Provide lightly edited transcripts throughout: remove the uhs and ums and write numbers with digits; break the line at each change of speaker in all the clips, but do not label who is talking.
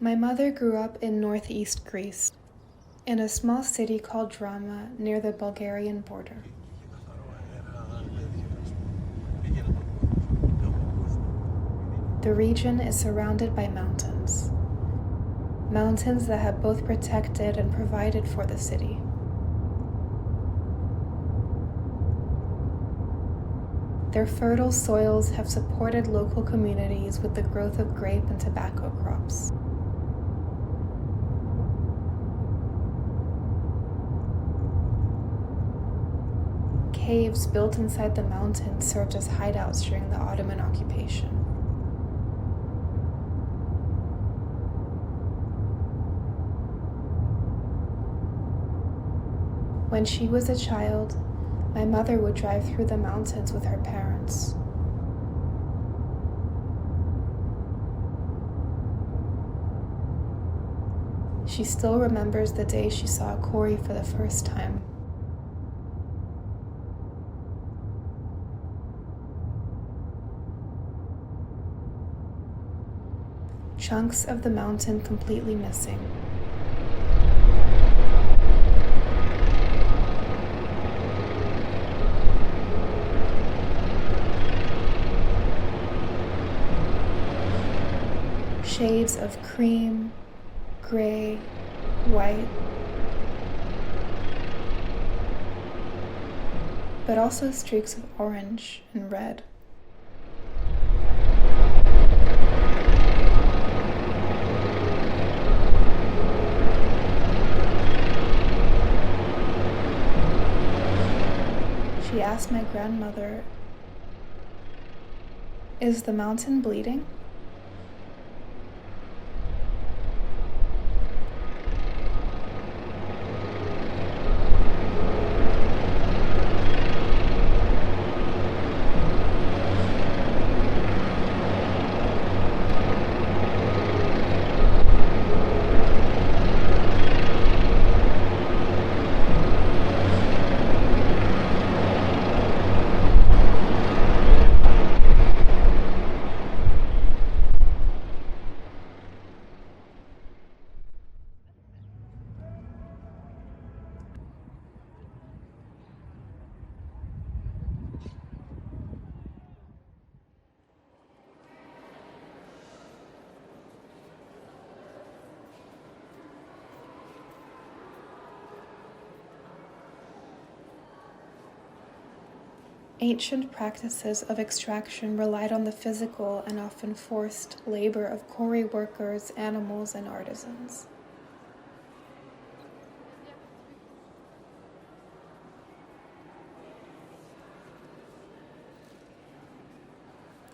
My mother grew up in northeast Greece, in a small city called Drama near the Bulgarian border. The region is surrounded by mountains. Mountains that have both protected and provided for the city. Their fertile soils have supported local communities with the growth of grape and tobacco crops. Caves built inside the mountains served as hideouts during the Ottoman occupation. When she was a child, my mother would drive through the mountains with her parents. She still remembers the day she saw a quarry for the first time. Chunks of the mountain completely missing. Shades of cream, gray, white, but also streaks of orange and red. She asked my grandmother, "Is the mountain bleeding?" Ancient practices of extraction relied on the physical and often forced labor of quarry workers, animals, and artisans.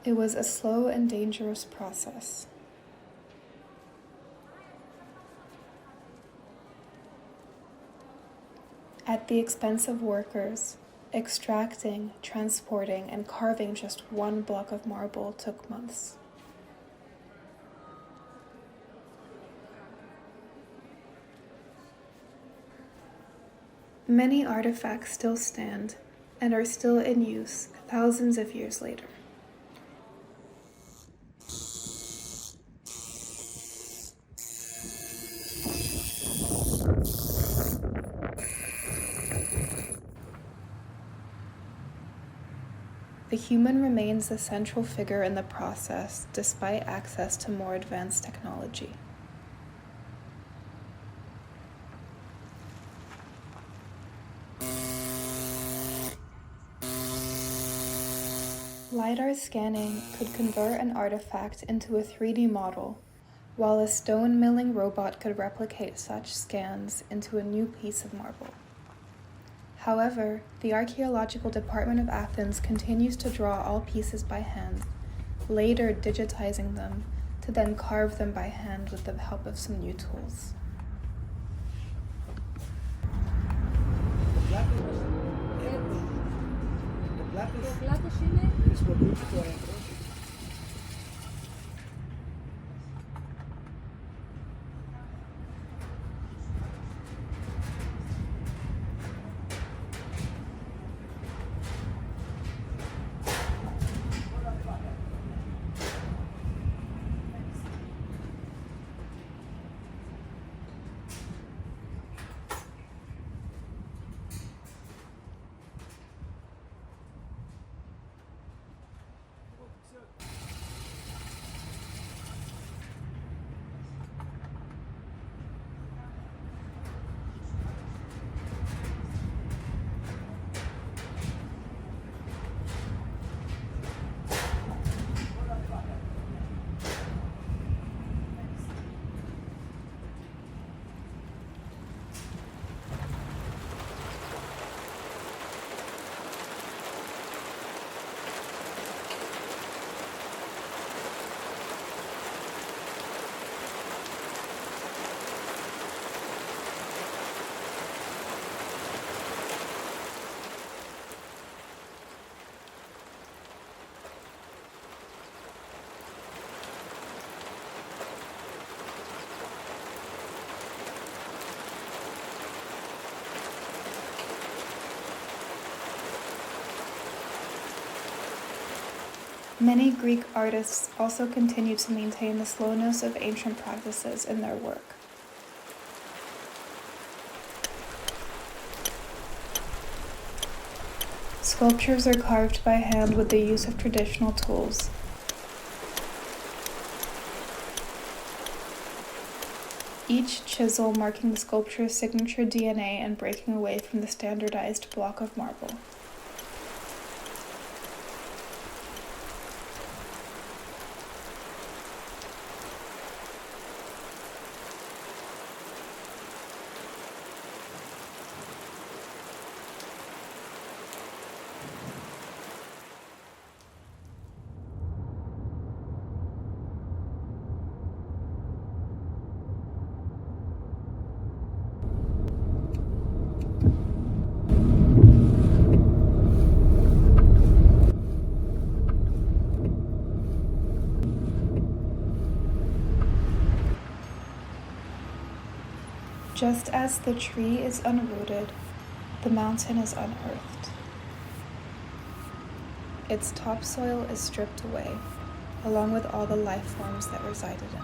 It was a slow and dangerous process. At the expense of workers, extracting, transporting, and carving just one block of marble took months. Many artifacts still stand and are still in use thousands of years later. The human remains the central figure in the process despite access to more advanced technology. LiDAR scanning could convert an artifact into a 3D model, while a stone milling robot could replicate such scans into a new piece of marble. However, the Archaeological Department of Athens continues to draw all pieces by hand, later digitizing them to then carve them by hand with the help of some new tools. Many Greek artists also continue to maintain the slowness of ancient practices in their work. Sculptures are carved by hand with the use of traditional tools. Each chisel marking the sculpture's signature DNA and breaking away from the standardized block of marble. Just as the tree is unrooted, the mountain is unearthed. Its topsoil is stripped away, along with all the life forms that resided in it.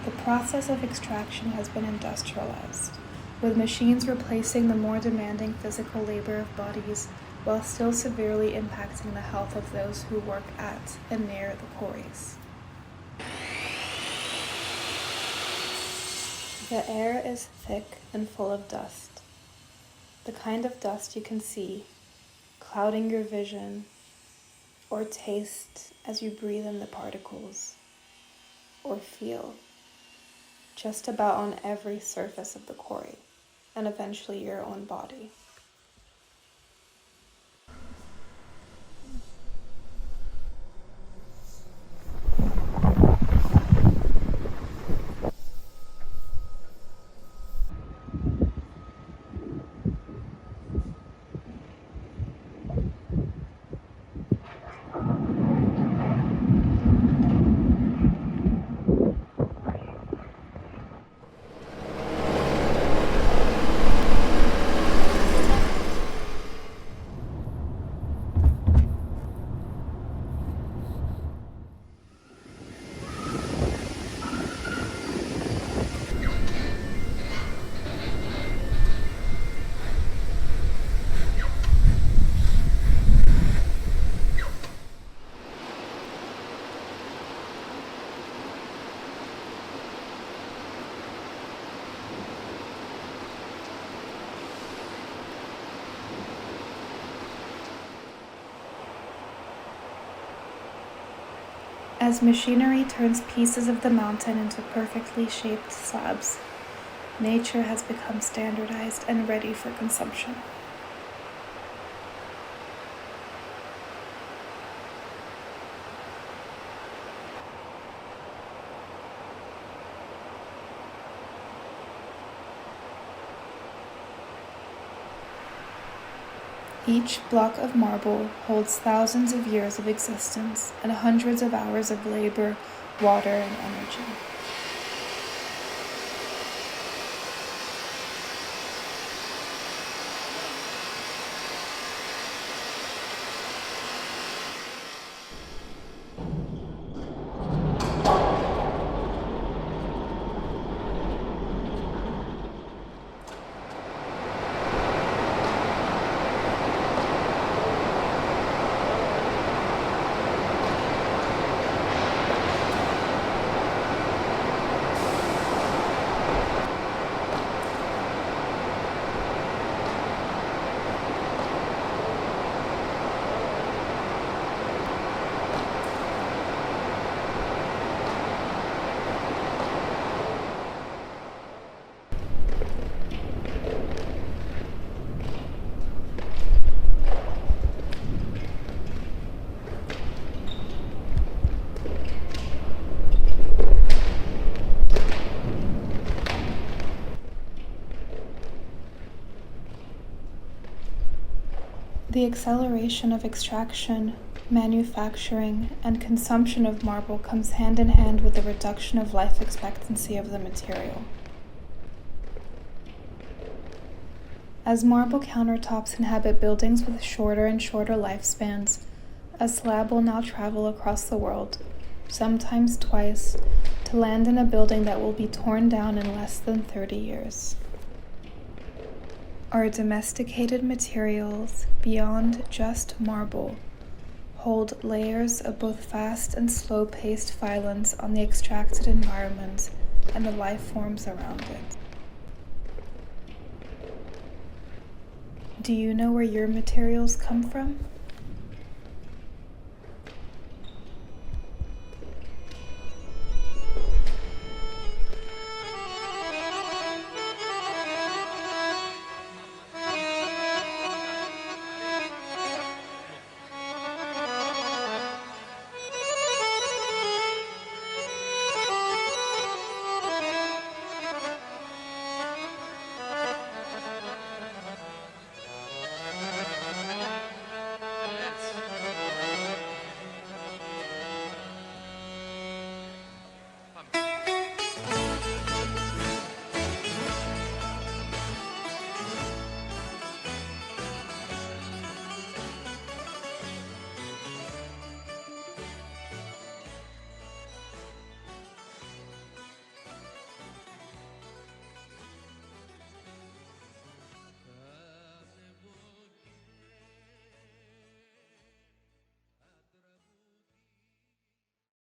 The process of extraction has been industrialized, with machines replacing the more demanding physical labor of bodies while still severely impacting the health of those who work at and near the quarries. The air is thick and full of dust, the kind of dust you can see, clouding your vision, or taste as you breathe in the particles, or feel, just about on every surface of the quarry, and eventually your own body. As machinery turns pieces of the mountain into perfectly shaped slabs, nature has become standardized and ready for consumption. Each block of marble holds thousands of years of existence and hundreds of hours of labor, water, and energy. The acceleration of extraction Manufacturing and consumption of marble comes hand in hand with the reduction of life expectancy of the material. As marble countertops inhabit buildings with shorter and shorter lifespans, a slab will now travel across the world, sometimes twice, to land in a building that will be torn down in less than 30 years. Our domesticated materials, beyond just marble, hold layers of both fast and slow-paced violence on the extracted environment and the life forms around it. Do you know where your materials come from?